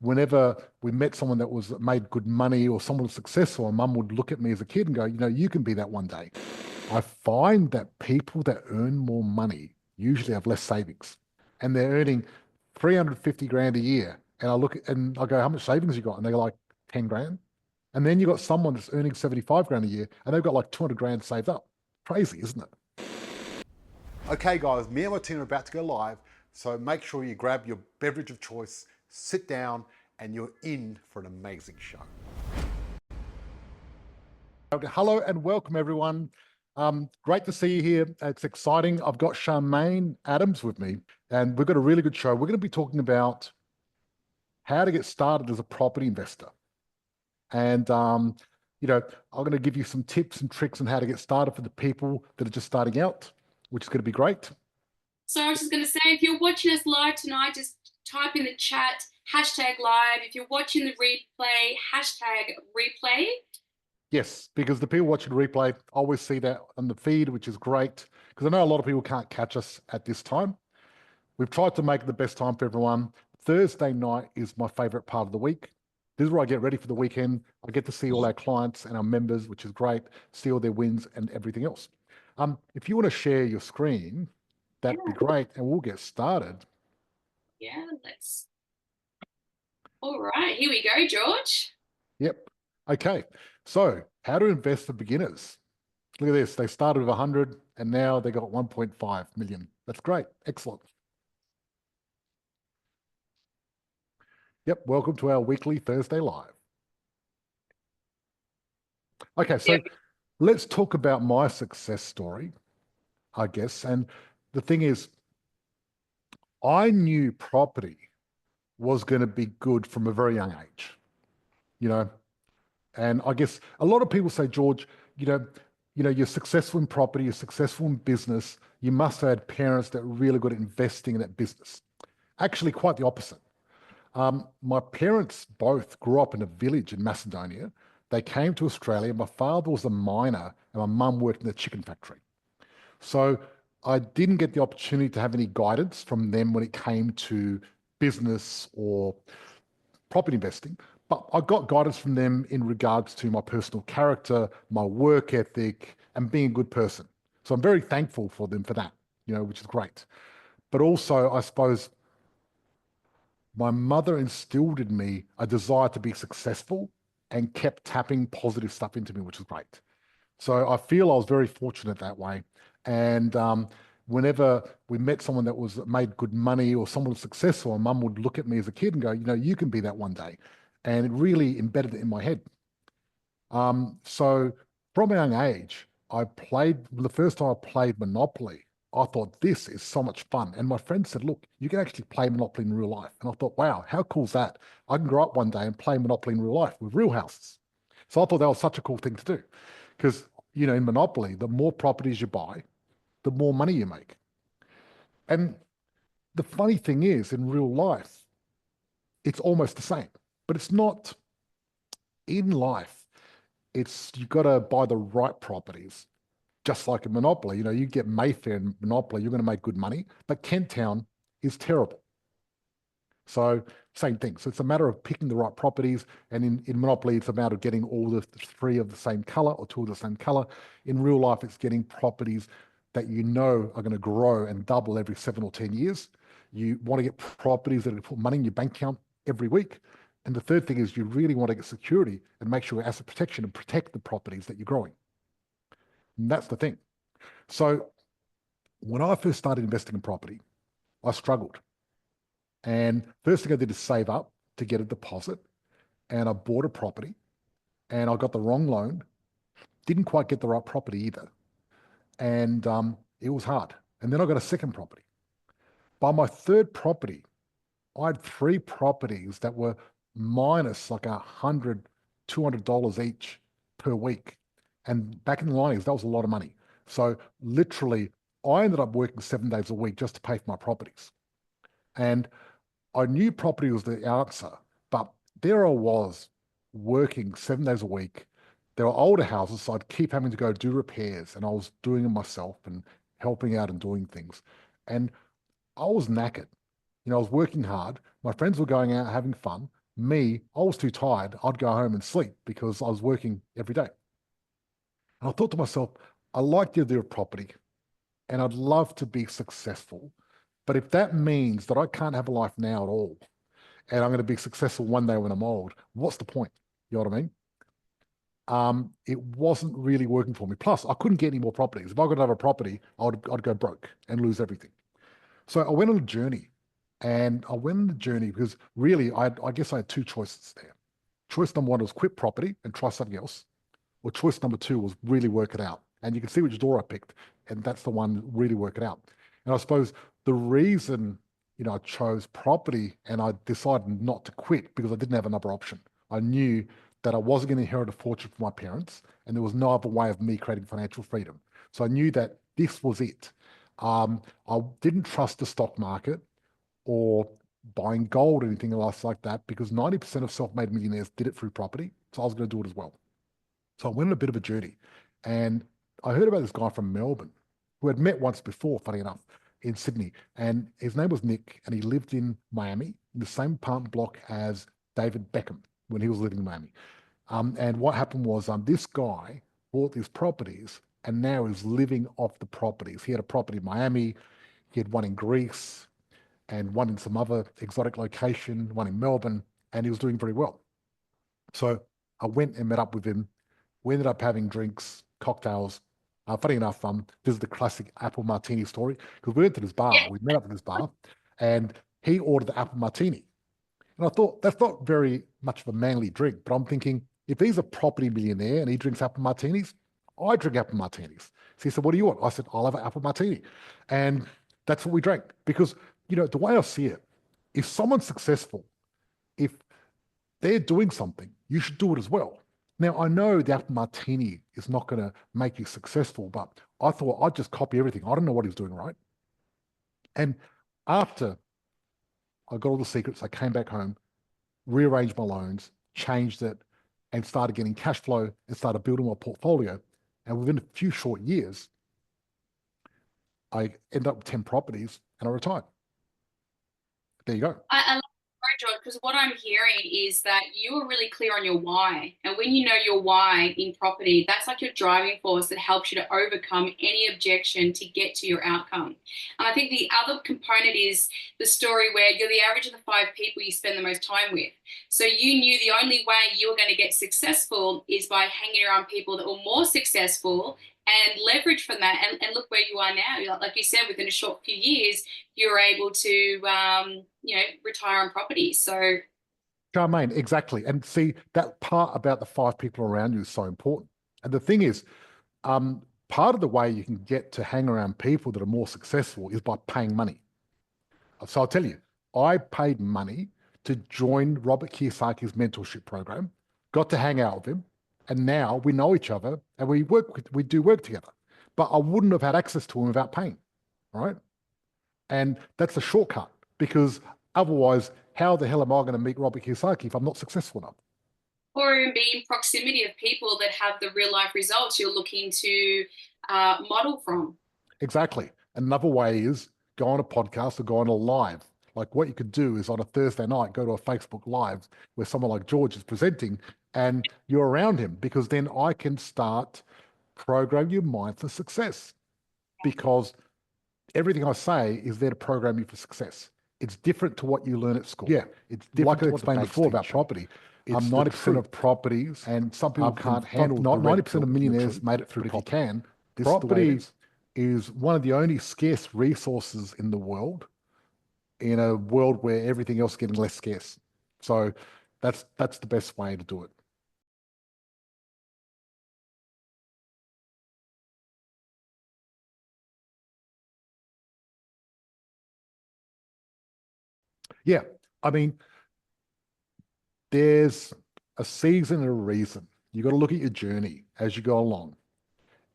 whenever we met someone that was made good money or someone was successful, my mum would look at me as a kid and go, you can be that one day. I find that people that earn more money usually have less savings, and they're earning 350 grand a year. And I look at, and I go, how much savings you got? And they're like 10 grand. And then you got someone that's earning 75 grand a year and they've got like 200 grand saved up. Crazy, isn't it? Okay, guys, me and my team are about to go live. So make sure you grab your beverage of choice, sit down, and you're in for an amazing show. Okay, hello and welcome, everyone. Great to see you here. It's exciting. I've got Charmaine Adams with me, and we've got a really good show. We're going to be talking about how to get started as a property investor. And, I'm going to give you some tips and tricks on how to get started for the people that are just starting out, which is going to be great. So I was just going to say, if you're watching us live tonight, just type in the chat, #live. If you're watching the replay, #replay. Yes, because the people watching the replay always see that on the feed, which is great, because I know a lot of people can't catch us at this time. We've tried to make it the best time for everyone. Thursday night is my favorite part of the week. This is where I get ready for the weekend. I get to see all our clients and our members, which is great, see all their wins and everything else. If you want to share your screen, that'd be great, and we'll get started. Yeah, let's. All right, here we go, George. Yep. Okay. So how to invest for beginners. Look at this. They started with 100 and now they got 1.5 million. That's great. Excellent. Yep. Welcome to our weekly Thursday live. Okay. So let's talk about my success story, I guess. And the thing is, I knew property was going to be good from a very young age, and I guess a lot of people say, George, you're successful in property, you're successful in business, you must have had parents that are really good at investing in that business. Actually, quite the opposite. My parents both grew up in a village in Macedonia. They came to Australia. My father was a miner and my mum worked in a chicken factory. So I didn't get the opportunity to have any guidance from them when it came to business or property investing, but I got guidance from them in regards to my personal character, my work ethic, and being a good person. So I'm very thankful for them for that, which is great. But also, I suppose my mother instilled in me a desire to be successful and kept tapping positive stuff into me, which is great. So I feel I was very fortunate that way. And whenever we met someone that was made good money or someone was successful, my mum would look at me as a kid and go, you can be that one day. And it really embedded it in my head. So from a young age, the first time I played Monopoly, I thought this is so much fun. And my friend said, look, you can actually play Monopoly in real life. And I thought, wow, how cool is that? I can grow up one day and play Monopoly in real life with real houses. So I thought that was such a cool thing to do because, in Monopoly, the more properties you buy, the more money you make. And the funny thing is, in real life, it's almost the same, but it's not. In life. You've got to buy the right properties, just like in Monopoly. You get Mayfair in Monopoly, you're going to make good money, but Kent Town is terrible. So same thing. So it's a matter of picking the right properties. And in Monopoly, it's a matter of getting all the three of the same color or two of the same color. In real life, it's getting properties that are going to grow and double every 7 or 10 years. You want to get properties that are going to put money in your bank account every week. And the third thing is you really want to get security and make sure asset protection and protect the properties that you're growing. And that's the thing. So when I first started investing in property, I struggled. And first thing I did is save up to get a deposit. And I bought a property and I got the wrong loan. Didn't quite get the right property either. And it was hard. And then I got a second property. By my third property, I had 3 properties that were minus like $100, $200 each per week. And back in the 90s, that was a lot of money. So literally, I ended up working 7 days a week just to pay for my properties. And I knew property was the answer, but there I was working 7 days a week. There were older houses, so I'd keep having to go do repairs, and I was doing them myself and helping out and doing things. And I was knackered. I was working hard. My friends were going out having fun. Me, I was too tired. I'd go home and sleep because I was working every day. And I thought to myself, I like the idea of property and I'd love to be successful. But if that means that I can't have a life now at all, and I'm going to be successful one day when I'm old, what's the point? You know what I mean? It wasn't really working for me. Plus, I couldn't get any more properties. If I got another property, I'd go broke and lose everything. So I went on a journey, and I went on the journey because really, I guess I had two choices there. Choice number one was quit property and try something else, or choice number two was really work it out. And you can see which door I picked, and that's the one really work it out. And I suppose the reason, I chose property and I decided not to quit because I didn't have another option. I knew that I wasn't going to inherit a fortune from my parents, and there was no other way of me creating financial freedom. So I knew that this was it. I didn't trust the stock market or buying gold or anything else like that because 90% of self-made millionaires did it through property. So I was going to do it as well. So I went on a bit of a journey, and I heard about this guy from Melbourne who had met once before, funny enough, in Sydney. And his name was Nick, and he lived in Miami in the same apartment block as David Beckham when he was living in Miami. And what happened was this guy bought these properties and now is living off the properties. He had a property in Miami, he had one in Greece, and one in some other exotic location, one in Melbourne, and he was doing very well. So I went and met up with him. We ended up having drinks, cocktails. Funny enough, this is the classic apple martini story because we went to this bar. Yeah. We met up at this bar, and he ordered the apple martini. And I thought that's not very much of a manly drink, but I'm thinking if he's a property millionaire and he drinks apple martinis, I drink apple martinis. So he said, "What do you want?" I said, "I'll have an apple martini," and that's what we drank because the way I see it, if someone's successful, if they're doing something, you should do it as well. Now, I know the apple martini is not going to make you successful, but I thought I'd just copy everything. I don't know what he's doing right. And after I got all the secrets, I came back home, rearranged my loans, changed it, and started getting cash flow and started building my portfolio. And within a few short years, I ended up with 10 properties and I retired. There you go. I love the story, George, because what I'm hearing is that you are really clear on your why. And when you know your why in property, that's like your driving force that helps you to overcome any objection to get to your outcome. And I think the other component is the story where you're the average of the 5 people you spend the most time with. So you knew the only way you were going to get successful is by hanging around people that were more successful and leverage from that. And look where you are now. Like you said, within a short few years, you're able to, retire on properties. So, Charmaine, exactly. And see, that part about the 5 people around you is so important. And the thing is, part of the way you can get to hang around people that are more successful is by paying money. So I'll tell you, I paid money to join Robert Kiyosaki's mentorship program, got to hang out with him, and now we know each other and we do work together. But I wouldn't have had access to him without paying, right? And that's a shortcut because otherwise, how the hell am I going to meet Robert Kiyosaki if I'm not successful enough? or even be in proximity of people that have the real life results you're looking to model from. Exactly. Another way is go on a podcast or go on a live. Like what you could do is on a Thursday night, go to a Facebook Live where someone like George is presenting and you're around him because then I can start program your mind for success because everything I say is there to program you for success. It's different to what you learn at school. Yeah, it's different like I explained before about property. It's 90% of properties, and some people can't handle. Not 90% of millionaires made it through. But if you can, property is one of the only scarce resources in the world. In a world where everything else is getting less scarce, so that's the best way to do it. Yeah, I mean, there's a season and a reason. You got to look at your journey as you go along.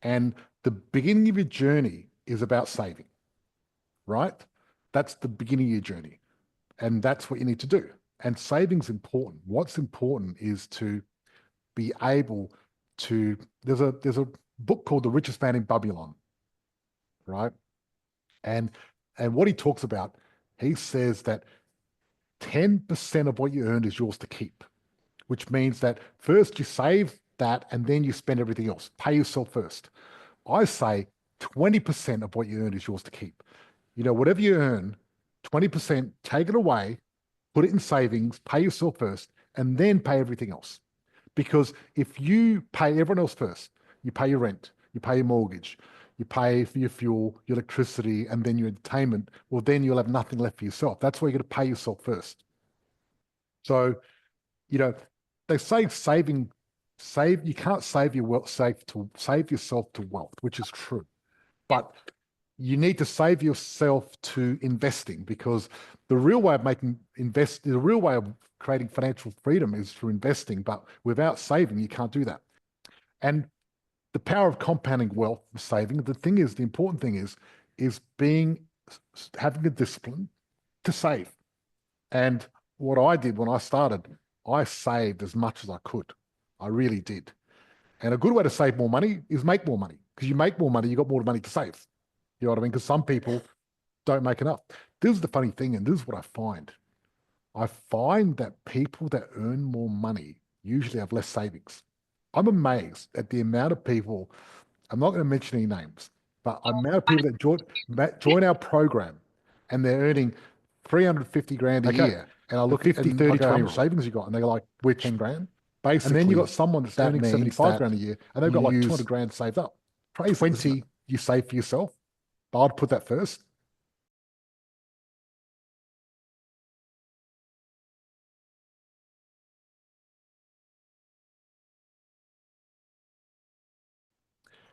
And the beginning of your journey is about saving, right? That's the beginning of your journey. And that's what you need to do. And saving's important. What's important is to be able to, there's a book called The Richest Man in Babylon, right? And what he talks about, he says that 10% of what you earned is yours to keep, which means that first you save that and then you spend everything else. Pay yourself first. I say 20% of what you earn is yours to keep. You know, whatever you earn, 20%, take it away, put it in savings, pay yourself first, and then pay everything else. Because if you pay everyone else first, you pay your rent, you pay your mortgage, you pay for your fuel, your electricity, and then your entertainment, well, then you'll have nothing left for yourself. That's why you're going to pay yourself first. So, you know, they say you can't save your wealth, save yourself to wealth, which is true. But you need to save yourself to investing, because the real way of creating financial freedom is through investing, but without saving, you can't do that. And the power of compounding wealth, saving, the important thing is having a discipline to save. And what I did when I started, I saved as much as I could. I really did. And a good way to save more money is make more money, because you make more money, you got more money to save. You know what I mean? Because some people don't make enough. This is the funny thing, and this is what I find. I find that people that earn more money usually have less savings. I'm amazed at the amount of people, I'm not going to mention any names, but the amount of people that join our program and they're earning 350 grand a year. And I look at 50, 30, 20 savings you got, and they're like, we're 10 grand. Basically, and then you got someone that's earning 75 grand a year, and they've got like 200 grand saved up. Crazy. 20 you save for yourself. But I'd put that first.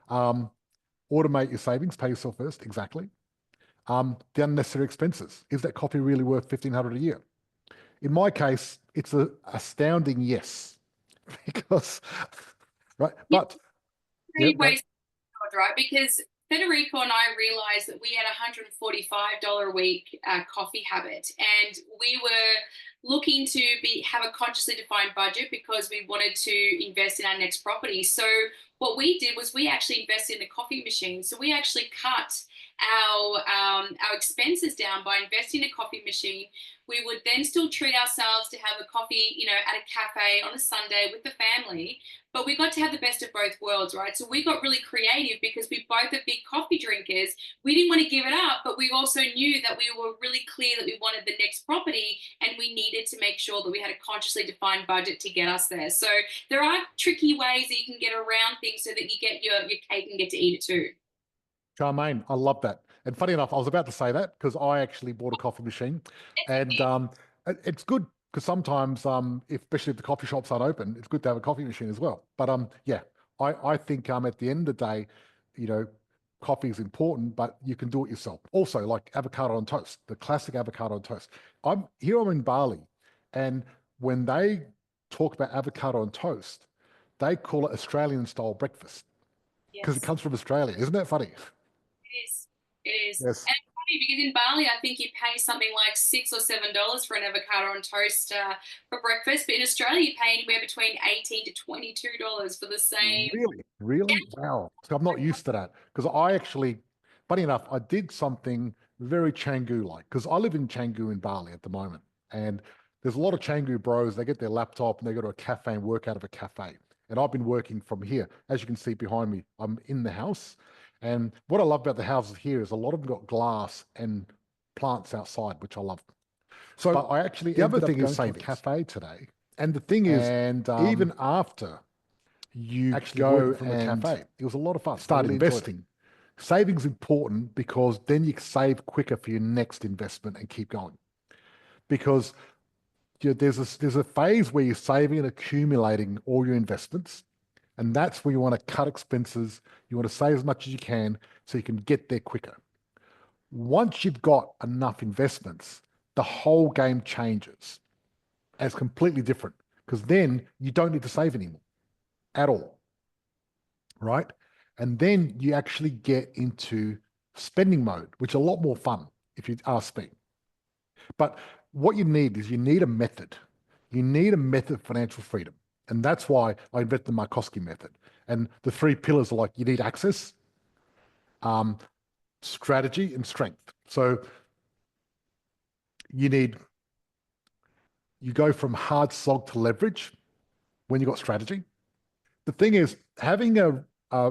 Automate your savings, pay yourself first, exactly. The unnecessary expenses. Is that coffee really worth $1,500 a year? In my case, it's an astounding yes, because, right? But ways, right? Because Federico and I realized that we had $145 a week coffee habit, and we were looking to have a consciously defined budget because we wanted to invest in our next property. So what we did was we actually invested in the coffee machine. So we actually cut our expenses down by investing in a coffee machine. We would then still treat ourselves to have a coffee, you know, at a cafe on a Sunday with the family. But we got to have the best of both worlds, right? So we got really creative because we both are big coffee drinkers. We didn't want to give it up, but we also knew that we were really clear that we wanted the next property, and we needed to make sure that we had a consciously defined budget to get us there. So there are tricky ways that you can get around things so that you get your cake and get to eat it too. Charmaine, I love that. And funny enough, I was about to say that because I actually bought a coffee machine, and it's good because sometimes, especially if the coffee shops aren't open, it's good to have a coffee machine as well. But yeah, I think at the end of the day, you know, coffee is important, but you can do it yourself. Also, like avocado on toast, the classic avocado on toast. I'm in Bali, and when they talk about avocado on toast, they call it Australian style breakfast because it comes from Australia. Isn't that funny? It is. It is. Yes. And it's funny because in Bali, I think you pay something like $6 or $7 for an avocado on toast for breakfast. But in Australia, you pay anywhere between $18 to $22 for the same. Really? Really? Wow. So I'm not used to that because I actually, funny enough, I did something very Canggu-like because I live in Canggu in Bali at the moment. And there's a lot of Canggu bros, they get their laptop and they go to a cafe and work out of a cafe. And I've been working from here. As you can see behind me, I'm in the house. And what I love about the houses here is a lot of them got glass and plants outside, which I love. So but I actually the other thing is savings. Cafe today. And the thing is, even after you actually go from a cafe, it was a lot of fun. Start really investing. Saving's important because then you save quicker for your next investment and keep going. Because you know, there's a phase where you're saving and accumulating all your investments. And that's where you want to cut expenses. You want to save as much as you can so you can get there quicker. Once you've got enough investments, the whole game changes. And it's completely different because then you don't need to save anymore at all, right? And then you actually get into spending mode, which is a lot more fun if you ask me. But what you need is you need a method. You need a method of financial freedom. And that's why I invented the Markoski method. And the 3 pillars are like you need access, strategy, and strength. So you need you go from hard slog to leverage when you've got strategy. The thing is, having a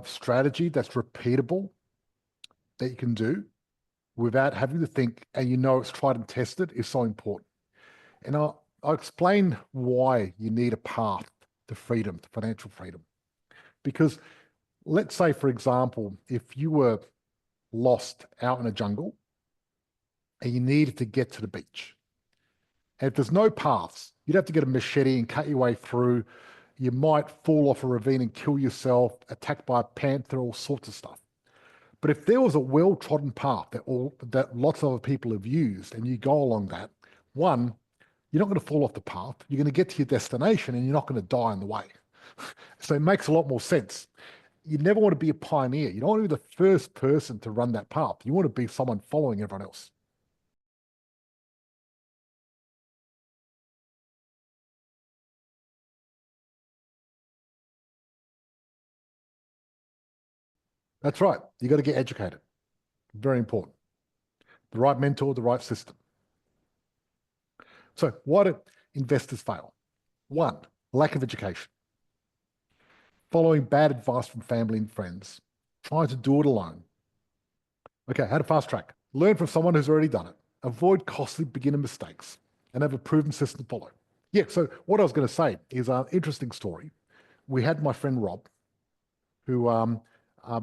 strategy that's repeatable that you can do without having to think, and you know it's tried and tested, is so important. And I'll explain why you need a path to freedom, to financial freedom. Because let's say, for example, if you were lost out in a jungle and you needed to get to the beach, and if there's no paths, you'd have to get a machete and cut your way through. You might fall off a ravine and kill yourself, attacked by a panther, all sorts of stuff. But if there was a well-trodden path that lots of other people have used, and you go along that, one, you're not going to fall off the path. You're going to get to your destination, and you're not going to die on the way. So it makes a lot more sense. You never want to be a pioneer. You don't want to be the first person to run that path. You want to be someone following everyone else. That's right. You got to get educated. Very important. The right mentor, the right system. So why do investors fail? One, lack of education. Following bad advice from family and friends. Trying to do it alone. Okay, how to fast track. Learn from someone who's already done it. Avoid costly beginner mistakes and have a proven system to follow. Yeah, so what I was going to say is an interesting story. We had my friend Rob, who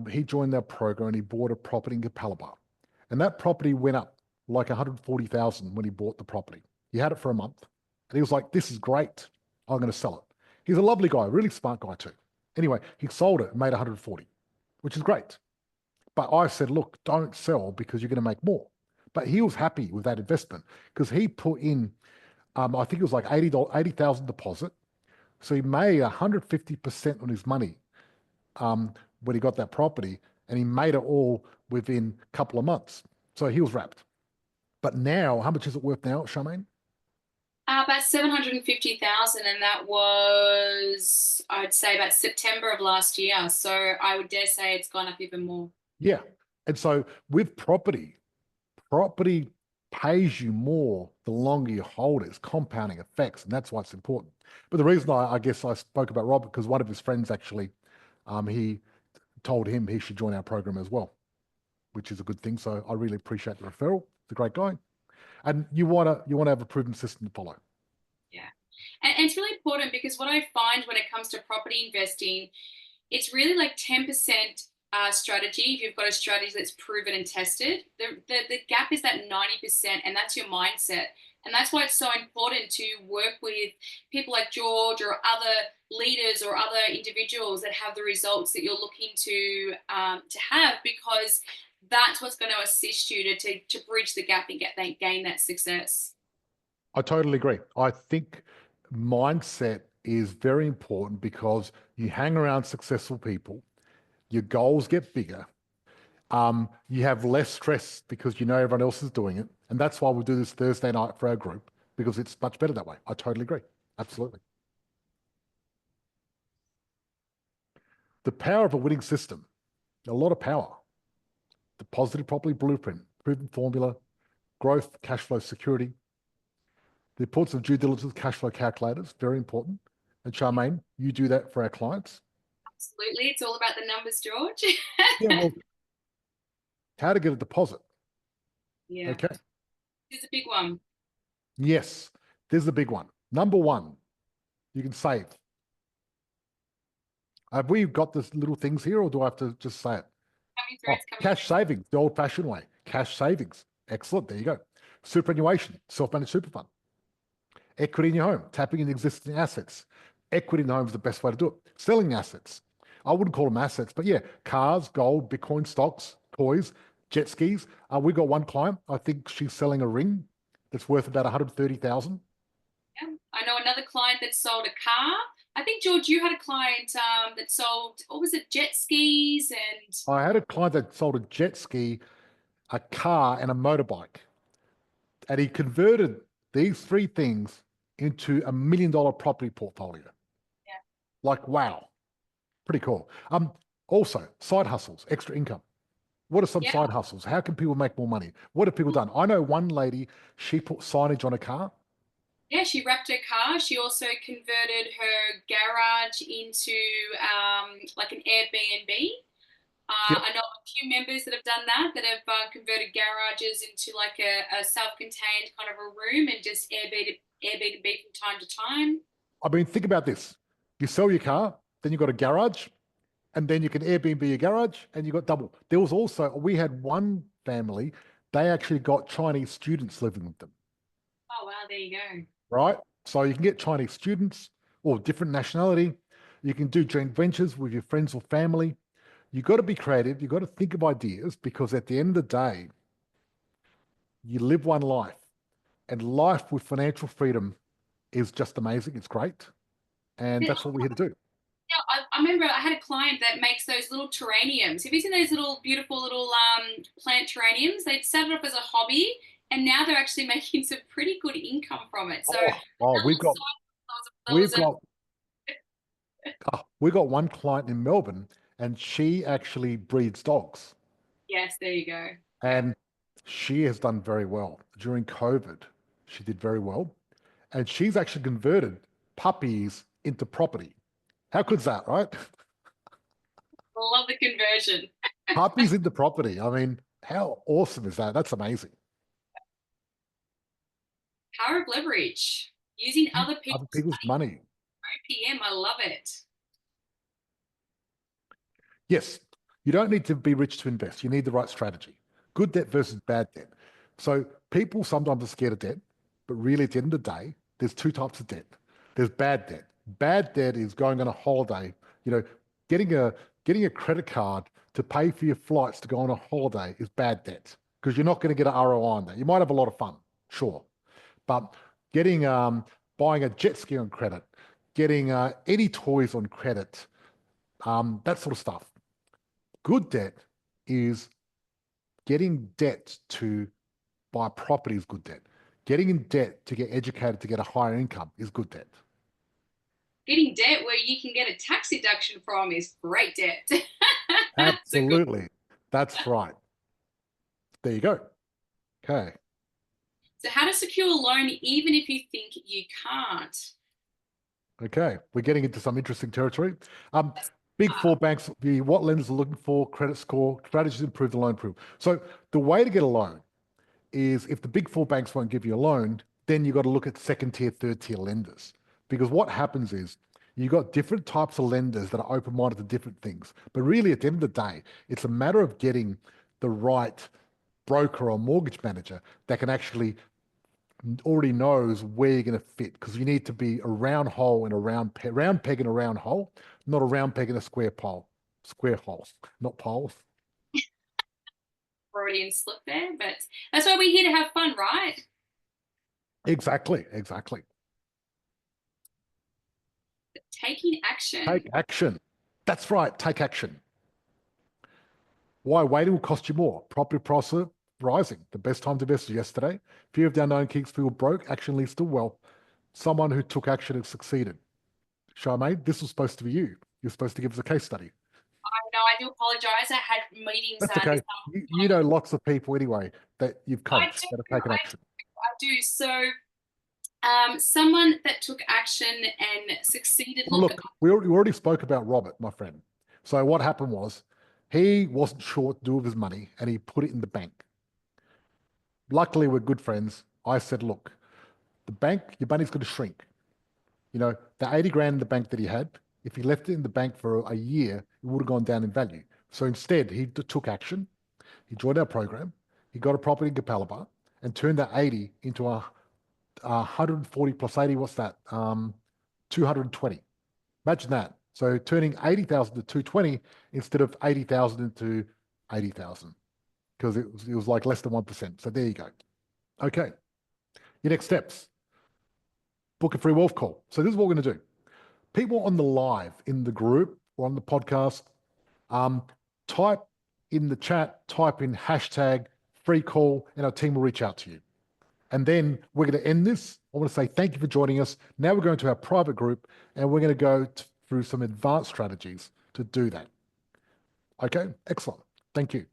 he joined our program and he bought a property in Capalaba. And that property went up like 140,000 when he bought the property. He had it for a month and he was like, this is great. I'm going to sell it. He's a lovely guy, really smart guy too. Anyway, he sold it and made 140, which is great. But I said, look, don't sell because you're going to make more. But he was happy with that investment because he put in, I think it was like $80,000 deposit. So he made 150% on his money when he got that property, and he made it all within a couple of months. So he was wrapped. But now, how much is it worth now, Charmaine? About 750,000, and that was, I'd say, about September of last year. So I would dare say it's gone up even more. Yeah. And so with property pays you more the longer you hold it. It's compounding effects, and that's why it's important. But the reason I guess I spoke about Robert, because one of his friends actually, he told him he should join our program as well, which is a good thing. So I really appreciate the referral. It's a great guy. And you wanna have a proven system to follow. Yeah. And it's really important because what I find when it comes to property investing, it's really like 10% strategy. If you've got a strategy that's proven and tested, the gap is that 90%, and that's your mindset. And that's why it's so important to work with people like George or other leaders or other individuals that have the results that you're looking to have, because that's what's going to assist you to bridge the gap and gain that success. I totally agree. I think mindset is very important because you hang around successful people, your goals get bigger, you have less stress because you know everyone else is doing it. And that's why we do this Thursday night for our group, because it's much better that way. I totally agree. Absolutely. The power of a winning system, a lot of power. The positive property blueprint, proven formula, growth, cash flow security. The importance of due diligence, cash flow calculators, very important. And Charmaine, you do that for our clients. Absolutely. It's all about the numbers, George. Yeah, well, how to get a deposit. Yeah. Okay. It's a big one. Yes, there's the big one. Number one, you can save. Have we got this little things here, or do I have to just say it? Coming through, Oh, it's coming cash through. savings, the old-fashioned way. Cash savings. Excellent. There you go. Superannuation, self-managed super fund. Equity in your home, tapping in existing assets. Equity in the home is the best way to do it. Selling assets. I wouldn't call them assets, but yeah, cars, gold, Bitcoin stocks, toys, jet skis. We got one client. I think she's selling a ring that's worth about 130,000. Yeah. I know another client that sold a car. I think, George, you had a client that sold, what was it, jet skis and I had a client that sold a jet ski, a car, and a motorbike. And he converted these three things into $1 million property portfolio. yeah, Like, wow, pretty cool. Also, side hustles, extra income. What are some yeah, side hustles? How can people make more money? What have people done? I know one lady, she put signage on a car Yeah, she wrapped her car. She also converted her garage into like an Airbnb. Yep. I know a few members that have done that, that have converted garages into like a self-contained kind of a room and just Airbnb from time to time. I mean, think about this. You sell your car, then you've got a garage, and then you can Airbnb your garage, and you got double. There was also, we had one family, they actually got Chinese students living with them, Oh, wow, there you go. right? So you can get Chinese students or different nationality. You can do joint ventures with your friends or family. You've got to be creative. You've got to think of ideas because at the end of the day, you live one life, and life with financial freedom is just amazing. It's great. And that's what we're here to do. Yeah, I remember I had a client that makes those little terrariums. Have you seen those little beautiful little plant terrariums? They'd started off as a hobby, and now they're actually making some pretty good income from it. So Oh, that we've little got side, that we've was a got we got one client in Melbourne, and she actually breeds dogs, yes, there you go. Yeah. and she has done very well during COVID. She did very well, and she's actually converted puppies into property. How good's that, right? Love the conversion. Puppies into property. I mean, how awesome is that? That's amazing. Power of leverage. Using other Other people's people's money. OPM. I love it. Yes, you don't need to be rich to invest. You need the right strategy. Good debt versus bad debt. So people sometimes are scared of debt, but really at the end of the day, there's two types of debt. There's bad debt. Bad debt is going on a holiday, you know, getting a getting a credit card to pay for your flights to go on a holiday is bad debt because you're not going to get an ROI on that. You might have a lot of fun, sure, but getting buying a jet ski on credit, getting any toys on credit, that sort of stuff. Good debt is getting debt to buy property is good debt. Getting in debt to get educated to get a higher income is good debt. Getting debt where you can get a tax deduction from is great debt. So good. Absolutely. That's right. There you go. Okay. So how to secure a loan even if you think you can't. Okay. We're getting into some interesting territory. Big Uh, four banks, what lenders are looking for, credit score, strategies to improve the loan proof. So the way to get a loan is if the big four banks won't give you a loan, then you've got to look at second tier, third tier lenders. Because what happens is you've got different types of lenders that are open minded to different things. But really, at the end of the day, it's a matter of getting the right broker or mortgage manager that can actually already knows where you're going to fit because you need to be a round hole and a round peg in a round hole, not a round peg in a square hole, not pole. Freudian slip there, but that's why we're here to have fun, right? Exactly, exactly. Taking action. Take action. That's right. Take action. Why waiting will cost you more? Property prices rising. The best time to invest is yesterday. Fear of the unknown keeps people broke. Action leads to wealth. Someone who took action and succeeded. Charmaine, this was supposed to be you. You're supposed to give us a case study. I know, I do apologize. I had meetings That's this okay. You know lots of people anyway that you've I coached do, that have taken action. I do. So someone that took action and succeeded. Well, Look, look, we already spoke about Robert, my friend. So what happened was he wasn't sure what to do with his money and he put it in the bank. Luckily, we're good friends. I said, look, the bank, your money's going to shrink. You know, the 80 grand in the bank that he had, if he left it in the bank for a year, it would have gone down in value. So instead, he took action. He joined our program. He got a property in Capalaba and turned that 80 into a 140 plus 80. What's that? 220. Imagine that. So turning 80,000 to 220 instead of 80,000 into 80,000 because it was like less than 1%. So there you go. Okay. Your next steps. Book a free wealth call. So this is what we're going to do. People on the live in the group or on the podcast, type in the chat, type in hashtag free call, and our team will reach out to you. And then we're going to end this. I want to say thank you for joining us. Now we're going to our private group and we're going to go through some advanced strategies to do that. Okay, excellent. Thank you.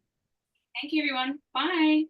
thank you, everyone. Bye.